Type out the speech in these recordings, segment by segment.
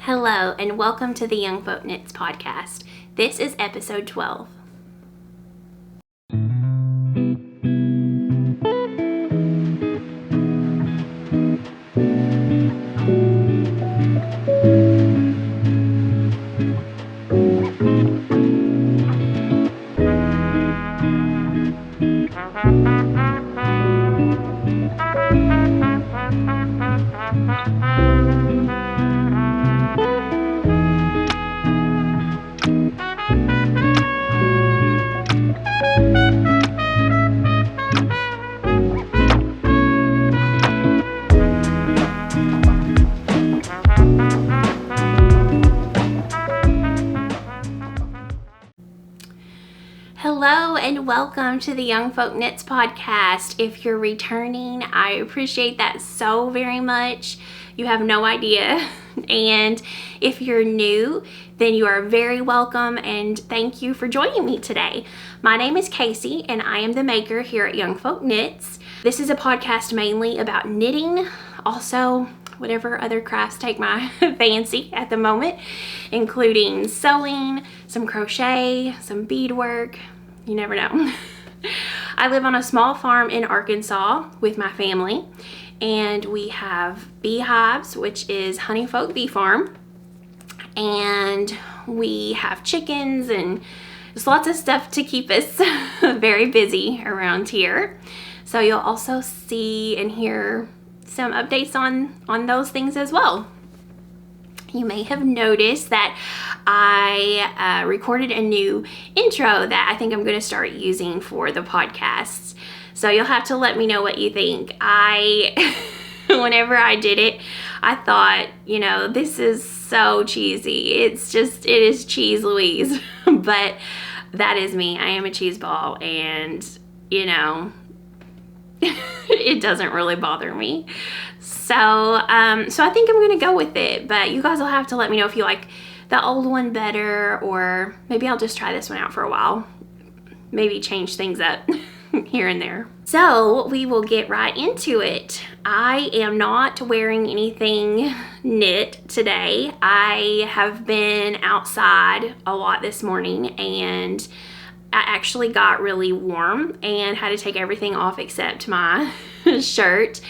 Hello, and welcome to the Youngfolk Knits podcast. This is episode 12. Hello and welcome to the Youngfolk Knits podcast. If you're returning, I appreciate that so very much. You have no idea. And if you're new, then you are very welcome and thank you for joining me today. My name is Casey and I am the maker here at Youngfolk Knits. This is a podcast mainly about knitting, also whatever other crafts take my fancy at the moment, including sewing, some crochet, some beadwork. You never know. I live on a small farm in Arkansas with my family, and we have beehives, which is Honeyfolk Bee Farm, and we have chickens and there's lots of stuff to keep us very busy around here. So you'll also see and hear some updates on those things as well. You may have noticed that I recorded a new intro that I think I'm going to start using for the podcasts. So you'll have to let me know what you think. Whenever I did it, I thought, this is so cheesy. It is Cheese Louise. But that is me. I am a cheese ball and, it doesn't really bother me. So I think I'm going to go with it, but you guys will have to let me know if you like the old one better, or maybe I'll just try this one out for a while. Maybe change things up here and there. So we will get right into it. I am not wearing anything knit today. I have been outside a lot this morning and I actually got really warm and had to take everything off except my shirt.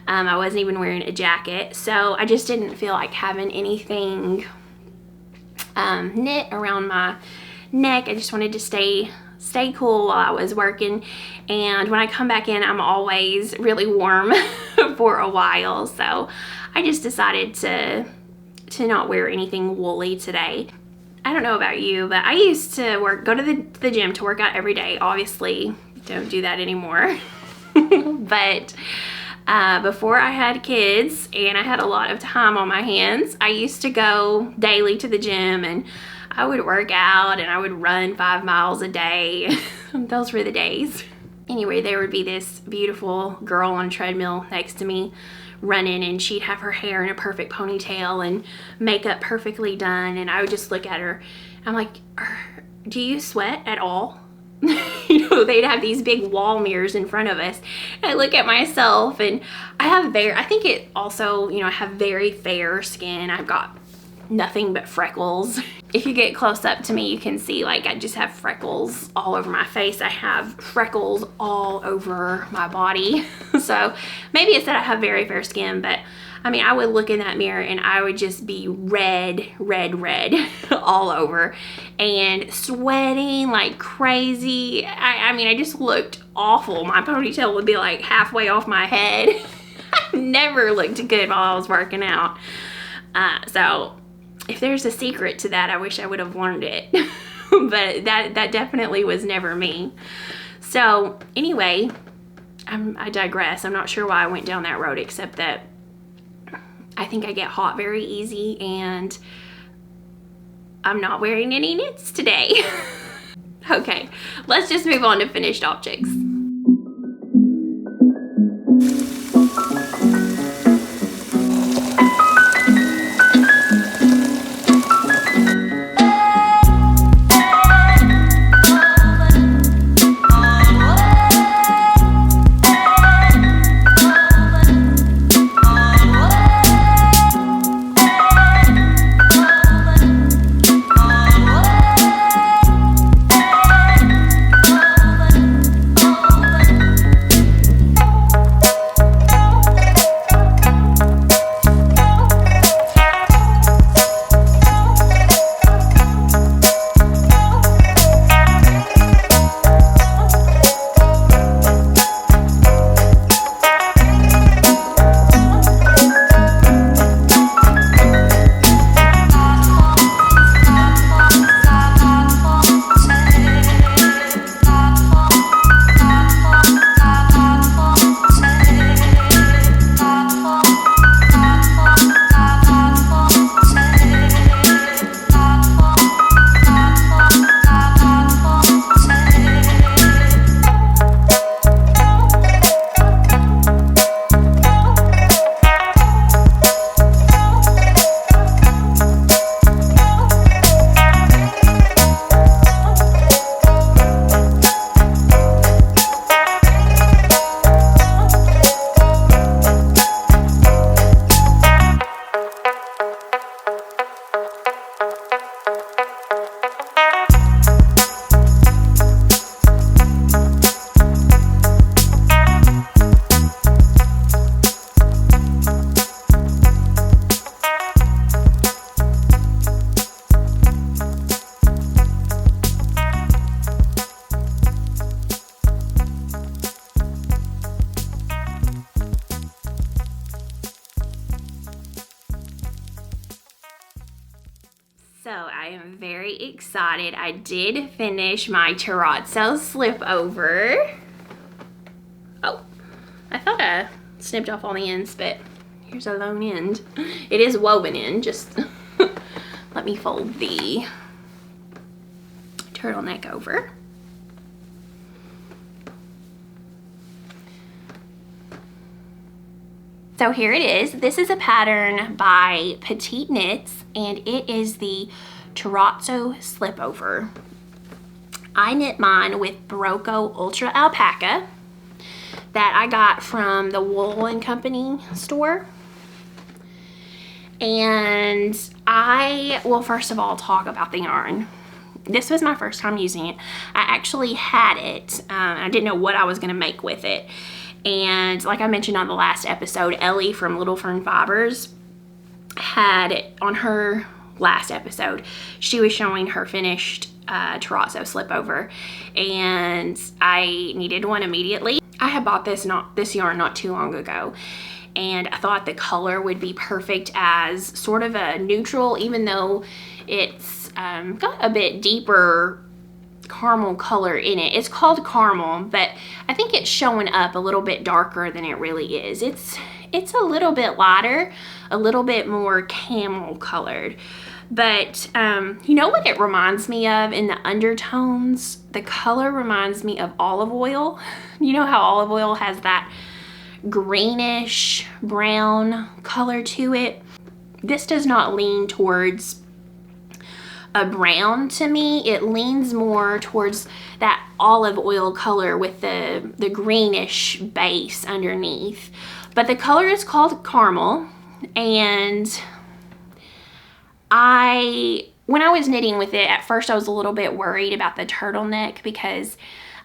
I wasn't even wearing a jacket, so I just didn't feel like having anything knit around my neck. I just wanted to stay cool while I was working, and when I come back in, I'm always really warm for a while, so I just decided to not wear anything woolly today. I don't know about you, but I used to go to the gym to work out every day. Obviously, don't do that anymore. But before I had kids and I had a lot of time on my hands, I used to go daily to the gym and I would work out and I would run 5 miles a day. Those were the days. Anyway, there would be this beautiful girl on a treadmill next to me running, and she'd have her hair in a perfect ponytail and makeup perfectly done, and I would just look at her. I'm like, do you sweat at all? They'd have these big wall mirrors in front of us. And I look at myself and I have I think it also, I have very fair skin. I've got nothing but freckles. If you get close up to me, you can see I just have freckles all over my face. I have freckles all over my body. So maybe it's that I have very fair skin, but I would look in that mirror and I would just be red all over and sweating like crazy. I just looked awful. My ponytail would be like halfway off my head. I never looked good while I was working out. So if there's a secret to that, I wish I would have learned it. But that definitely was never me. So anyway, I digress. I'm not sure why I went down that road, except that I think I get hot very easy and I'm not wearing any knits today. Okay, let's just move on to finished objects. So I am very excited. I did finish my Terrazzo slipover. Oh, I thought I snipped off all the ends, but here's a lone end. It is woven in, just let me fold the turtleneck over. So here it is. This is a pattern by Petite Knits, and it is the Terrazzo slipover. I knit mine with Berroco Ultra alpaca that I got from the Wool & Company store. And I will first of all talk about the yarn. This was my first time using it. I actually had it. I didn't know what I was going to make with it. And like I mentioned on the last episode, Ellie from Little Fern Fibers had it on her last episode. She was showing her finished Terrazzo slipover, and I needed one immediately. I had bought this yarn not too long ago, and I thought the color would be perfect as sort of a neutral, even though it's got a bit deeper caramel color in it. It's called caramel, but I think it's showing up a little bit darker than it really is. It's a little bit lighter, a little bit more camel colored. But you know what it reminds me of in the undertones? The color reminds me of olive oil. You know how olive oil has that greenish brown color to it? This does not lean towards a brown to me. It leans more towards that olive oil color with the greenish base underneath. But the color is called caramel, and when I was knitting with it, at first I was a little bit worried about the turtleneck because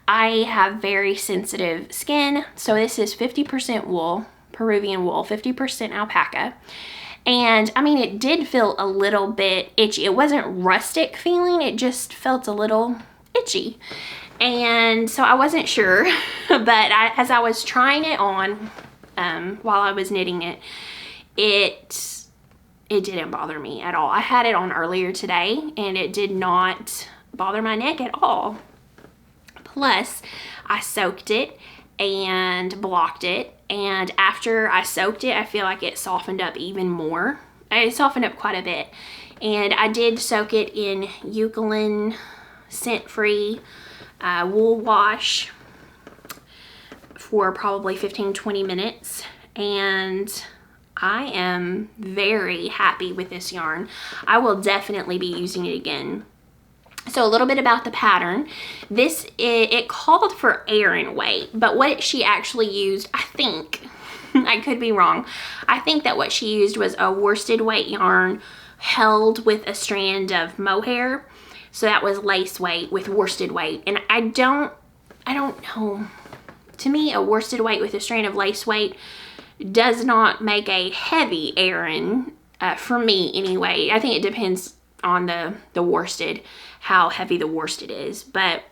I have very sensitive skin. So this is 50% wool, Peruvian wool, 50% alpaca. And I mean, it did feel a little bit itchy. It wasn't rustic feeling, it just felt a little itchy. And so I wasn't sure, but as I was trying it on while I was knitting it, it didn't bother me at all. I had it on earlier today and it did not bother my neck at all. Plus, I soaked it and blocked it, and after I soaked it, I feel like it softened up even more. It softened up quite a bit, and I did soak it in Eucalyptus scent-free wool wash for probably 15-20 minutes, and I am very happy with this yarn. I will definitely be using it again. So a little bit about the pattern. It called for Aran weight, but what she actually used, I think, I could be wrong, I think that what she used was a worsted weight yarn held with a strand of mohair. So that was lace weight with worsted weight. And I don't know. To me, a worsted weight with a strand of lace weight does not make a heavy Aran, for me anyway. I think it depends on the worsted, how heavy the worsted is. But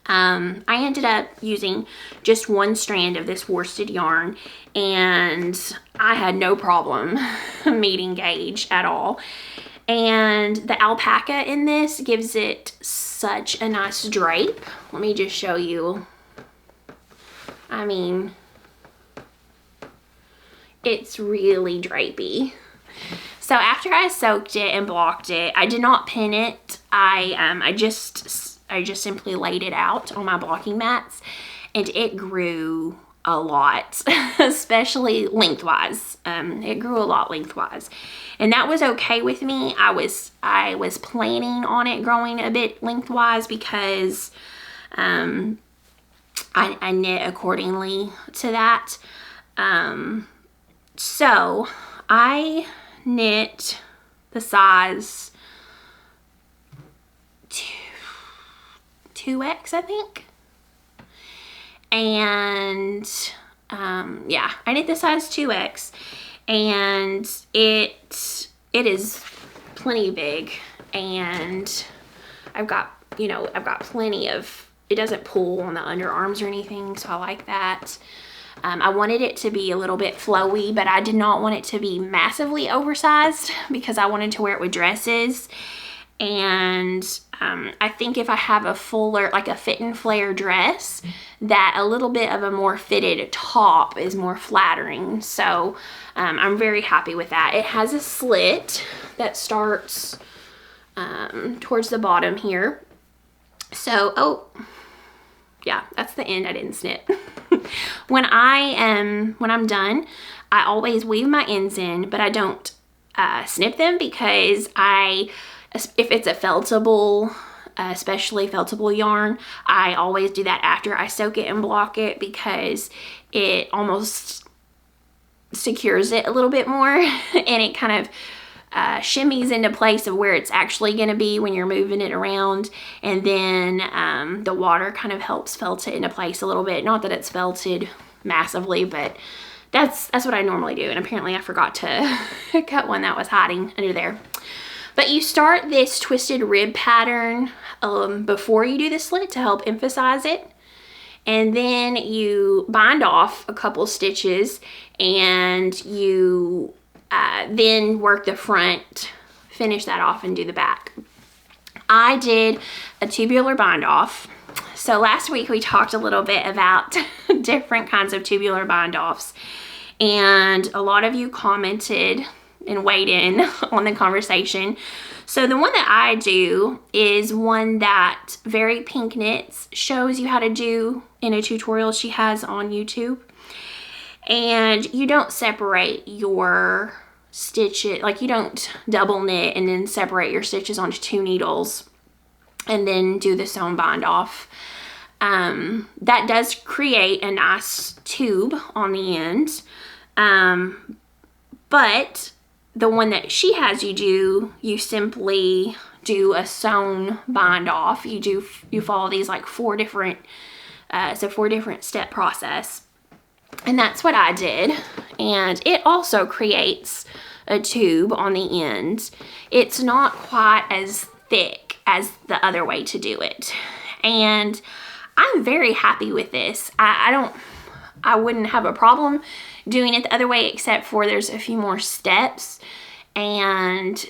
I ended up using just one strand of this worsted yarn, and I had no problem meeting gauge at all. And the alpaca in this gives it such a nice drape. Let me just show you. I mean, it's really drapey. So after I soaked it and blocked it, I did not pin it. I just simply laid it out on my blocking mats, and it grew a lot, especially lengthwise. It grew a lot lengthwise, and that was okay with me. I was planning on it growing a bit lengthwise because I knit accordingly to that. So I knit the size 2X, I think. And yeah, I knit the size 2X, and it is plenty big, and I've got plenty of, it doesn't pull on the underarms or anything, so I like that. I wanted it to be a little bit flowy, but I did not want it to be massively oversized because I wanted to wear it with dresses. And I think if I have a fuller, like a fit and flare dress, that a little bit of a more fitted top is more flattering. So I'm very happy with that. It has a slit that starts towards the bottom here. So, oh, yeah, that's the end. I didn't snip. When I'm done, I always weave my ends in, but I don't snip them because if it's a feltable, especially feltable yarn, I always do that after I soak it and block it because it almost secures it a little bit more and it kind of shimmies into place of where it's actually going to be when you're moving it around. And then the water kind of helps felt it into place a little bit. Not that it's felted massively, but that's what I normally do. And apparently I forgot to cut one that was hiding under there. But you start this twisted rib pattern before you do the slit to help emphasize it. And then you bind off a couple stitches and you then work the front, finish that off, and do the back. I did a tubular bind off. So last week we talked a little bit about different kinds of tubular bind offs, and a lot of you commented and weighed in on the conversation. So the one that I do is one that Very Pink Knits shows you how to do in a tutorial she has on YouTube. And you don't separate your stitches, like you don't double knit and then separate your stitches onto 2 needles and then do the sewn bind off. That does create a nice tube on the end. But the one that she has you do, you simply do a sewn bind off. You follow these like 4 different, it's a 4 different step process. And that's what I did. And it also creates a tube on the end. It's not quite as thick as the other way to do it. And I'm very happy with this. I wouldn't have a problem doing it the other way, except for there's a few more steps. And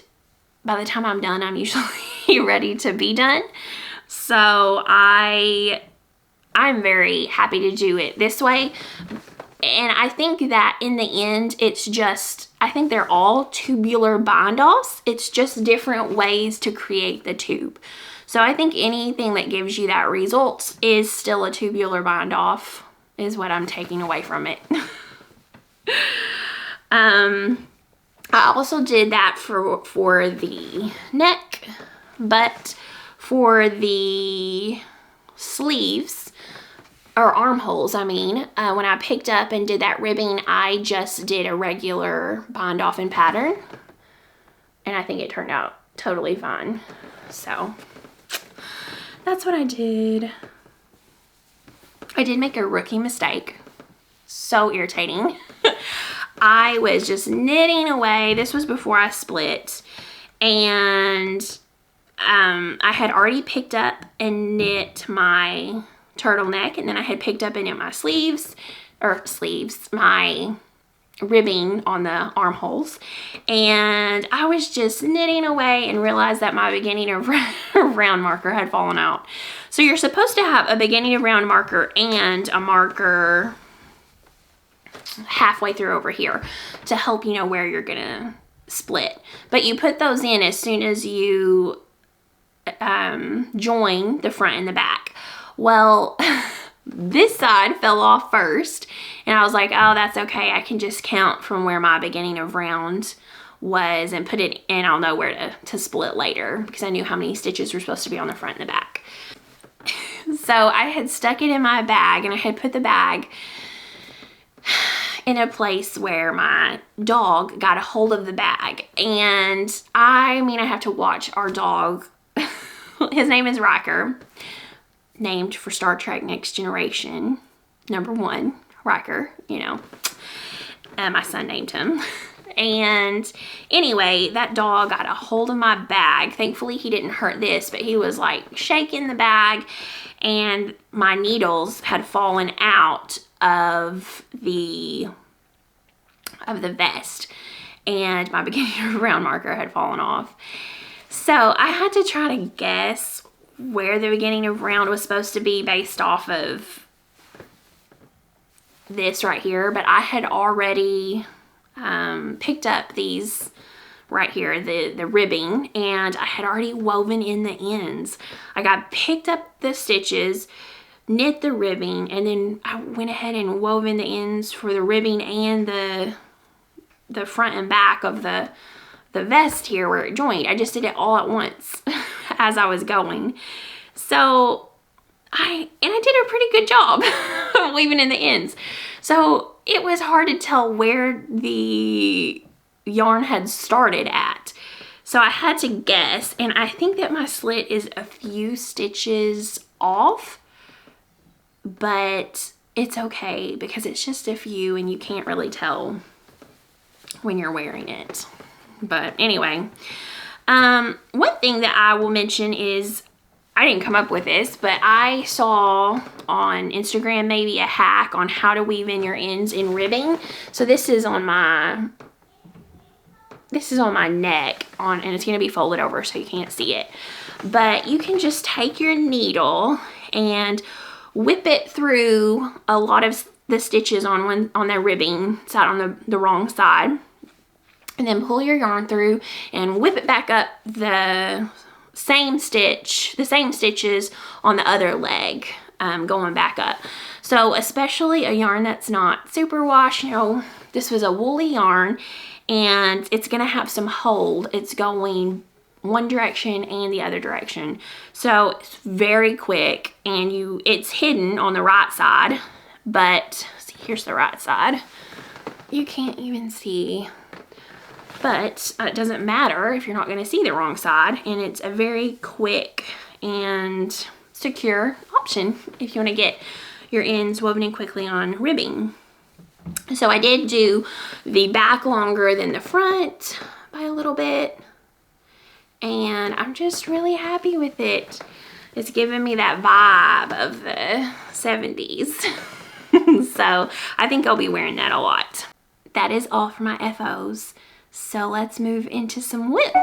by the time I'm done, I'm usually ready to be done. So I'm very happy to do it this way. And I think that in the end, it's just, I think they're all tubular bind offs. It's just different ways to create the tube. So I think anything that gives you that result is still a tubular bind off, is what I'm taking away from it. I also did that for the neck, but for the sleeves, or armholes, I mean, when I picked up and did that ribbing, I just did a regular bind off in pattern, and I think it turned out totally fine. So that's what I did. I did make a rookie mistake. So irritating. I was just knitting away. This was before I split, and I had already picked up and knit my turtleneck, and then I had picked up and knit my my ribbing on the armholes, and I was just knitting away and realized that my beginning of round marker had fallen out. So you're supposed to have a beginning of round marker and a marker halfway through over here to help you know where you're gonna split, but you put those in as soon as you join the front and the back. Well, this side fell off first, and I was like, oh, that's okay. I can just count from where my beginning of round was and put it in. I'll know where to split later, because I knew how many stitches were supposed to be on the front and the back. So I had stuck it in my bag, and I had put the bag in a place where my dog got a hold of the bag. And I mean, I have to watch our dog. His name is Riker, named for Star Trek Next Generation, #1, Riker, you know. My son named him. And anyway, that dog got a hold of my bag. Thankfully, he didn't hurt this, but he was like shaking the bag, and my needles had fallen out of the vest, and my beginning of round marker had fallen off. So I had to try to guess where the beginning of round was supposed to be based off of this right here, but I had already picked up these right here, the ribbing, and I had already woven in the ends. Like, I picked up the stitches, knit the ribbing, and then I went ahead and wove in the ends for the ribbing and the front and back of the vest here where it joined. I just did it all at once as I was going. So I did a pretty good job of weaving in the ends. So it was hard to tell where the yarn had started at. So I had to guess, and I think that my slit is a few stitches off, but it's okay because it's just a few and you can't really tell when you're wearing it. But anyway, one thing that I will mention is, I didn't come up with this, but I saw on Instagram maybe a hack on how to weave in your ends in ribbing. So this is on my neck, and it's going to be folded over so you can't see it. But you can just take your needle and whip it through a lot of the stitches on the ribbing side, on the wrong side, and then pull your yarn through and whip it back up the same stitches on the other leg, going back up. So especially a yarn that's not super wash, you know, this was a woolly yarn and it's gonna have some hold. It's going one direction and the other direction. So it's very quick, and it's hidden on the right side, but see, here's the right side. You can't even see, but it doesn't matter if you're not going to see the wrong side, and it's a very quick and secure option if you want to get your ends woven in quickly on ribbing. So I did do the back longer than the front by a little bit, and I'm just really happy with it. It's giving me that vibe of the 70s. So I think I'll be wearing that a lot. That is all for my FOs. So let's move into some whips.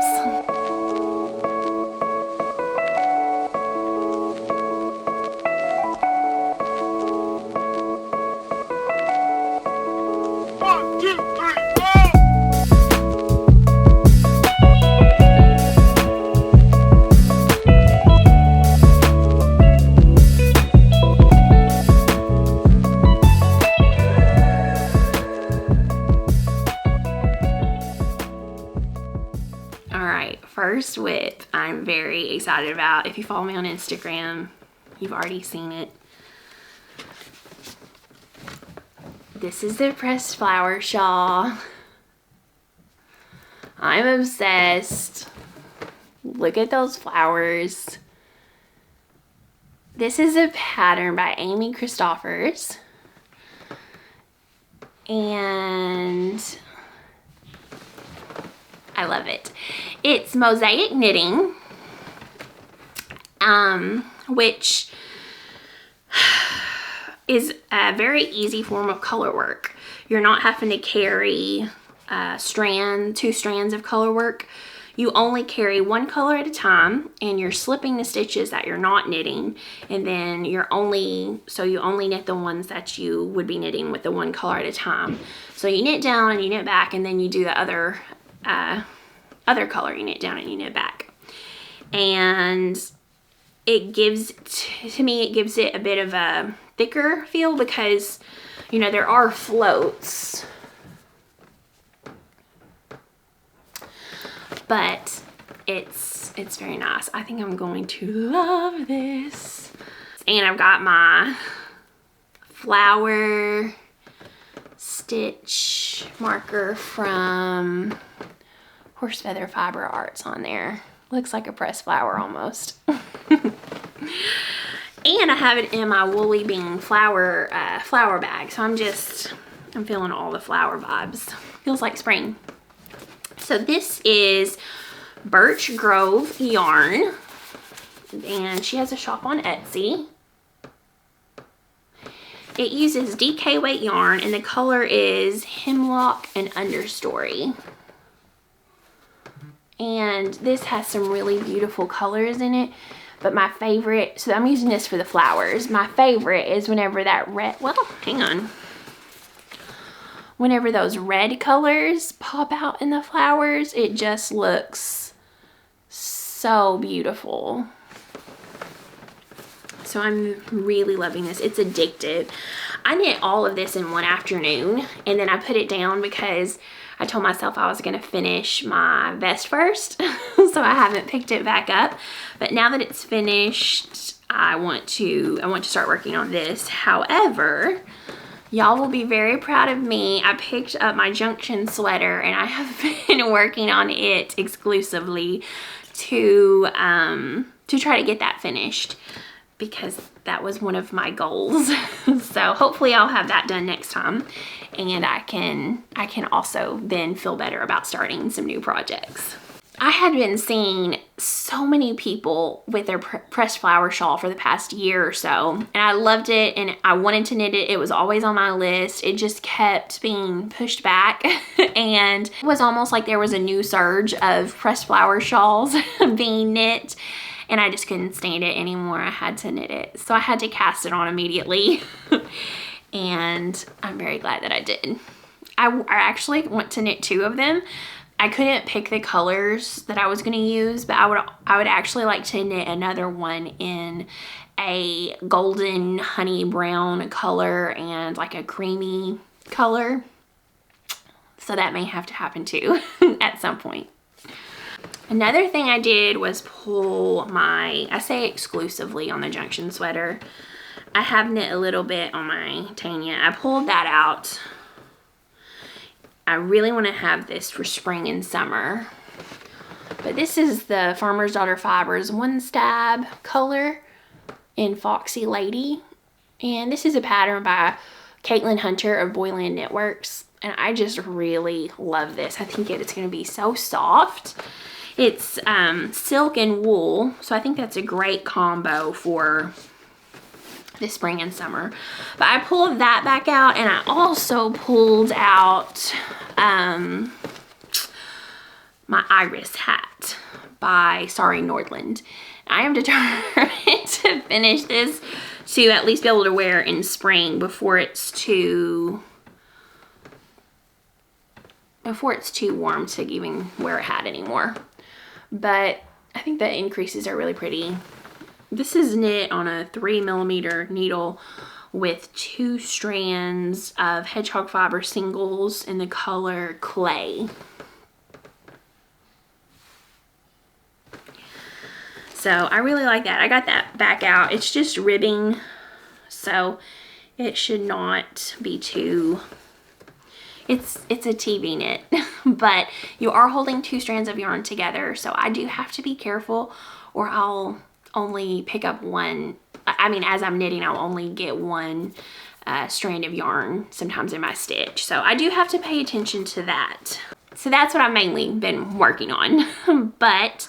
First whip I'm very excited about. If you follow me on Instagram, you've already seen it. This is the pressed flower shawl. I'm obsessed. Look at those flowers. This is a pattern by Amy Christoffers, and I love it. It's mosaic knitting, which is a very easy form of color work. You're not having to carry two strands of color work. You only carry one color at a time, and you're slipping the stitches that you're not knitting, and then you only knit the ones that you would be knitting with the one color at a time. So you knit down and you knit back, and then you do the other color, you knit down and you knit back. And it gives, to me, it gives it a bit of a thicker feel because, you know, there are floats, but it's very nice. I think I'm going to love this. And I've got my flower stitch marker from Horse Feather Fiber Arts on there. Looks like a pressed flower almost. And I have it in my Woolly Bean flower bag. So I'm feeling all the flower vibes. Feels like spring. So this is Birch Grove yarn, and she has a shop on Etsy. It uses DK weight yarn and the color is Hemlock and Understory. And this has some really beautiful colors in it. But my favorite, so I'm using this for the flowers. My favorite is whenever that red, well, hang on. Whenever those red colors pop out in the flowers, it just looks so beautiful. So I'm really loving this. It's addictive. I knit all of this in one afternoon and then I put it down because I told myself I was gonna finish my vest first. So I haven't picked it back up. But now that it's finished, I want to start working on this. However, y'all will be very proud of me. I picked up my Junction sweater and I have been working on it exclusively to try to get that finished because that was one of my goals. So hopefully I'll have that done next time and I can also then feel better about starting some new projects. I had been seeing so many people with their pressed flower shawl for the past year or so, and I loved it and I wanted to knit it. It was always on my list. It just kept being pushed back and it was almost like there was a new surge of pressed flower shawls being knit and I just couldn't stand it anymore. I had to knit it. So I had to cast it on immediately and I'm very glad that I did. I actually want to knit 2 of them. I couldn't pick the colors that I was going to use, but I would actually like to knit another one in a golden honey brown color and like a creamy color. So that may have to happen too at some point. Another thing I did was pull my, I say exclusively on the Junction sweater. I have knit a little bit on my Tegna. I pulled that out. I really want to have this for spring and summer. But this is the Farmer's Daughter Fibers One Stab color in Foxy Lady. And this is a pattern by Caitlin Hunter of Boyland Knitworks. And I just really love this. I think it's going to be so soft. It's silk and wool. So I think that's a great combo for this spring and summer. But I pulled that back out and I also pulled out my Iris hat by Sari Nordland. I am determined to finish this to at least be able to wear in spring before it's too warm to even wear a hat anymore. But I think the increases are really pretty. This is knit on a 3mm needle with 2 strands of Hedgehog fiber singles in the color Clay. So I really like that. I got that back out. It's just ribbing, so it should not be too, it's a TV knit, but you are holding 2 strands of yarn together, so I do have to be careful or I'll only pick up one. I mean, as I'm knitting, I'll only get one strand of yarn sometimes in my stitch. So I do have to pay attention to that. So that's what I've mainly been working on. But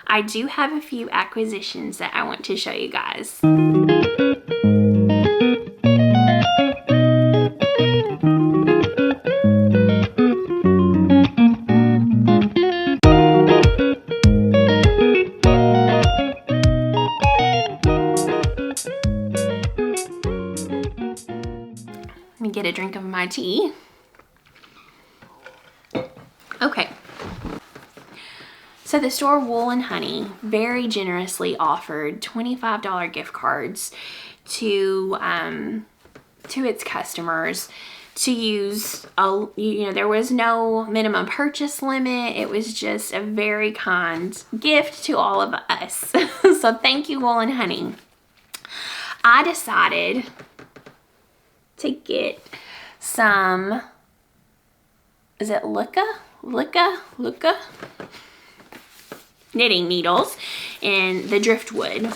I do have a few acquisitions that I want to show you guys. Get a drink of my tea. Okay. So the store Wool and Honey very generously offered $25 gift cards to its customers to use. There was no minimum purchase limit. It was just a very kind gift to all of us. So thank you, Wool and Honey. I decided to get some, is it Lykke knitting needles in the driftwood.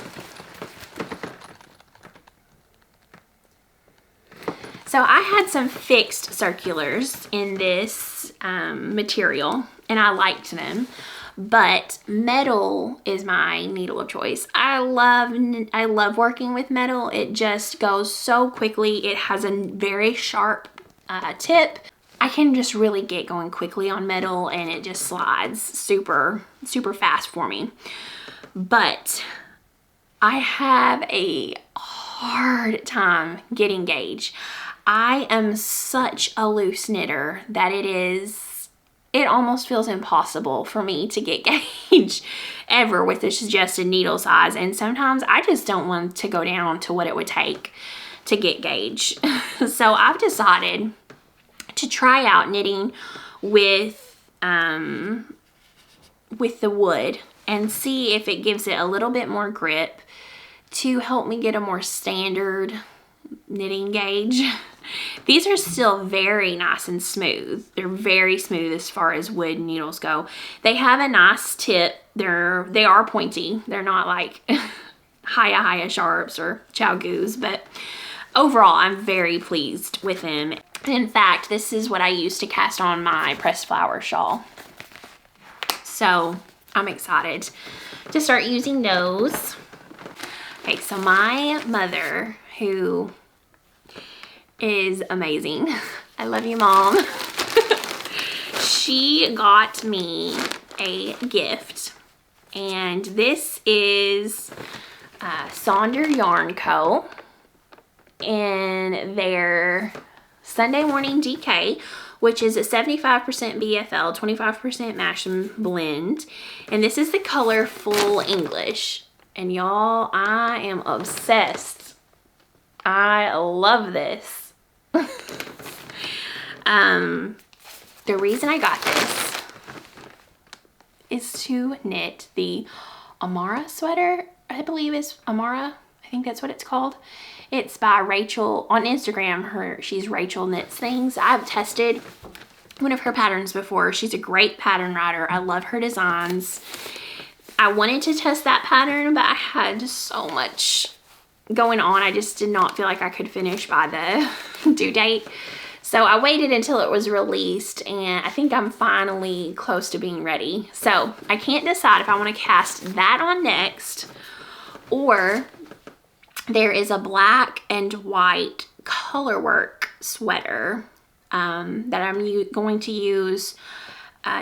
So I had some fixed circulars in this material and I liked them, but metal is my needle of choice. I love working with metal. It just goes so quickly. It has a very sharp tip. I can just really get going quickly on metal, and it just slides super fast for me. But I have a hard time getting gauge. I am such a loose knitter that it almost feels impossible for me to get gauge ever with this suggested needle size. And sometimes I just don't want to go down to what it would take to get gauge. So I've decided to try out knitting with the wood and see if it gives it a little bit more grip to help me get a more standard knitting gauge. These are still very nice and smooth. They're very smooth as far as wood needles go. They have a nice tip. They are pointy. They're not like Hiya Sharps or Chow Goos, but overall I'm very pleased with them. In fact, this is what I use to cast on my pressed flower shawl. So I'm excited to start using those. Okay, so my mother, who is amazing. I love you, Mom. She got me a gift, and this is Sonder Yarn Co. and their Sunday Morning DK, which is a 75% BFL, 25% mash and blend. And this is the color Full English. And y'all, I am obsessed. I love this. The reason I got this is to knit the Amara sweater. I believe it's Amara. I think that's what it's called. It's by Rachel on Instagram. She's Rachel Knits Things. I've tested one of her patterns before. She's a great pattern writer. I love her designs. I wanted to test that pattern, but I had so much going on. I just did not feel like I could finish by the due date. So I waited until it was released, and I think I'm finally close to being ready. So I can't decide if I want to cast that on next, or there is a black and white colorwork sweater that I'm going to use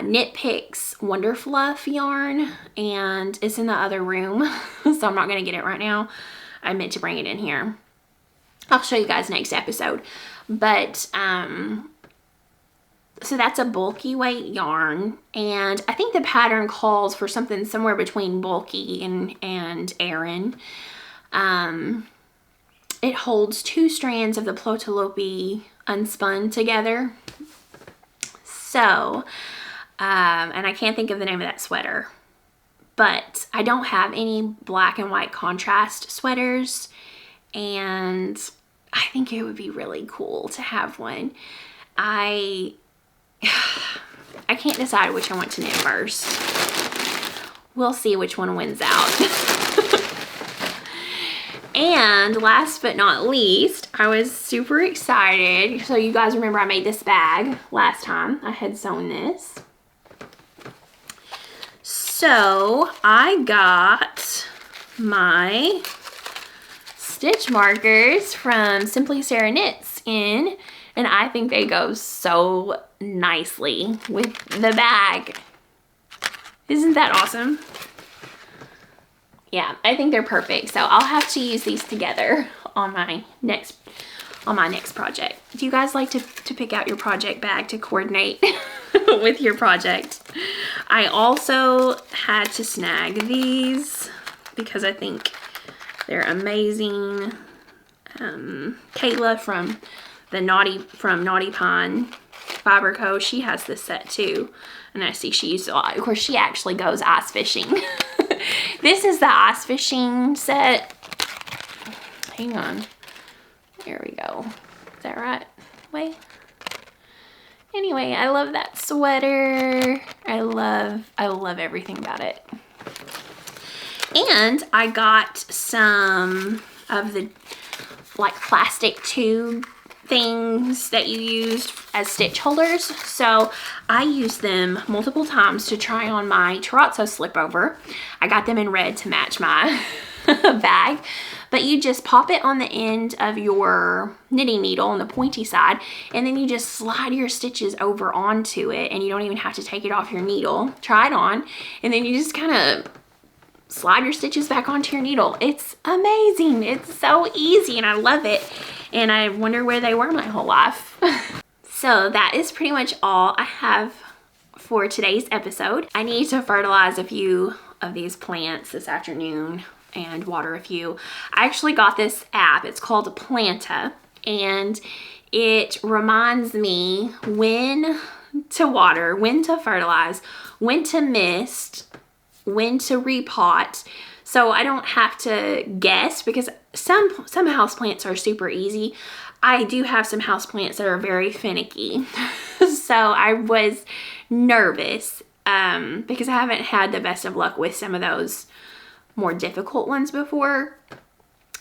Knit Picks Wonder Fluff yarn, and it's in the other room, so I'm not going to get it right now. I meant to bring it in here. I'll show you guys next episode. But so that's a bulky weight yarn, and I think the pattern calls for something somewhere between bulky and Aran. It holds 2 strands of the Plotalopi unspun together. So, and I can't think of the name of that sweater, but I don't have any black and white contrast sweaters, and I think it would be really cool to have one. I can't decide which I want to knit first. We'll see which one wins out. And last but not least, I was super excited. So you guys remember I made this bag last time. I had sewn this. So I got my stitch markers from Simply Sarah Knits in, and I think they go so nicely with the bag. Isn't that awesome? Yeah, I think they're perfect. So I'll have to use these together on my next project. Do you guys like to pick out your project bag to coordinate with your project? I also had to snag these because I think they're amazing. Kayla from Naughty Pine Fiber Co. She has this set too, and I see she uses it a lot. Of course, she actually goes ice fishing. This is the ice fishing set. Hang on. There we go. Is that right? Wait. Anyway, I love that sweater. I love everything about it. And I got some of the like plastic tube things that you used as stitch holders. So I used them multiple times to try on my Terrazzo slipover. I got them in red to match my bag. But you just pop it on the end of your knitting needle on the pointy side, and then you just slide your stitches over onto it, and you don't even have to take it off your needle. Try it on, and then you just kind of slide your stitches back onto your needle. It's amazing. It's so easy, and I love it. And I wonder where they were my whole life. So that is pretty much all I have for today's episode. I need to fertilize a few of these plants this afternoon and water a few. I actually got this app. It's called Planta, and it reminds me when to water, when to fertilize, when to mist, when to repot. So I don't have to guess, because some houseplants are super easy. I do have some houseplants that are very finicky. So I was nervous because I haven't had the best of luck with some of those more difficult ones before.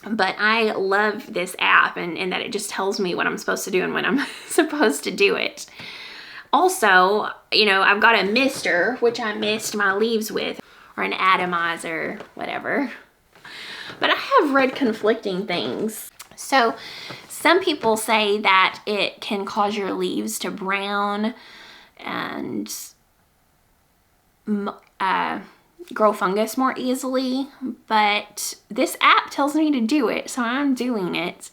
But I love this app, and that it just tells me what I'm supposed to do and when I'm supposed to do it. Also, you know, I've got a mister, which I mist my leaves with, or an atomizer, whatever. But I have read conflicting things. So some people say that it can cause your leaves to brown and grow fungus more easily, but this app tells me to do it, so I'm doing it.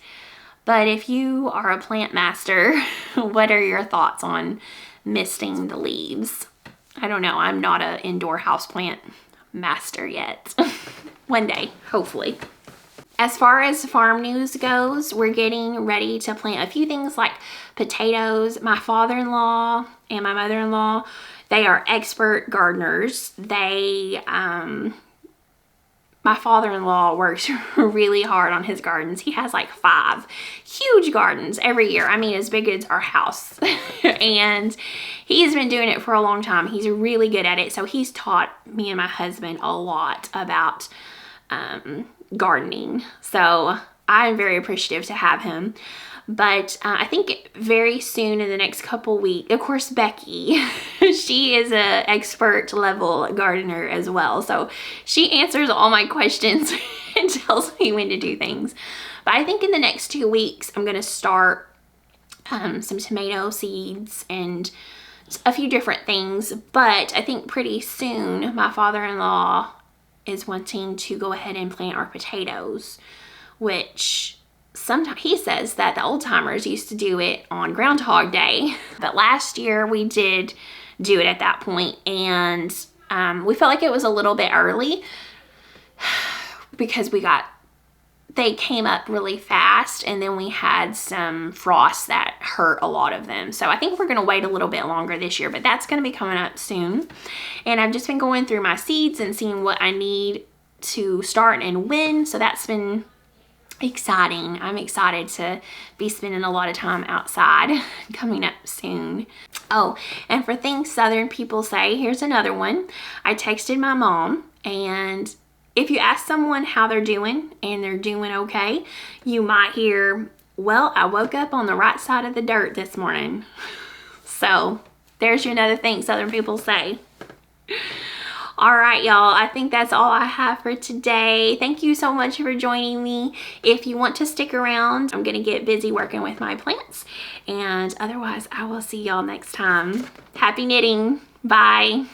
But if you are a plant master, what are your thoughts on misting the leaves? I don't know. I'm not an indoor houseplant master yet. One day, hopefully. As far as farm news goes, we're getting ready to plant a few things like potatoes. My father-in-law and my mother-in-law, they are expert gardeners. My father-in-law works really hard on his gardens. He has like 5 huge gardens every year. I mean, as big as our house. And he's been doing it for a long time. He's really good at it. So he's taught me and my husband a lot about gardening. So I'm very appreciative to have him. But I think very soon, in the next couple weeks, of course, Becky, she is an expert level gardener as well. So she answers all my questions and tells me when to do things. But I think in the next 2 weeks, I'm going to start some tomato seeds and a few different things. But I think pretty soon, my father-in-law is wanting to go ahead and plant our potatoes, which sometimes he says that the old timers used to do it on Groundhog Day, but last year we did do it at that point, and we felt like it was a little bit early because they came up really fast, and then we had some frost that hurt a lot of them. So I think we're gonna wait a little bit longer this year, but that's gonna be coming up soon. And I've just been going through my seeds and seeing what I need to start and when, so that's been exciting. I'm excited to be spending a lot of time outside coming up soon. Oh, and for things Southern people say, here's another one. I texted my mom, and if you ask someone how they're doing and they're doing okay, you might hear, well, I woke up on the right side of the dirt this morning. So there's another thing Southern people say. All right, y'all, I think that's all I have for today. Thank you so much for joining me. If you want to stick around, I'm gonna get busy working with my plants. And otherwise, I will see y'all next time. Happy knitting. Bye.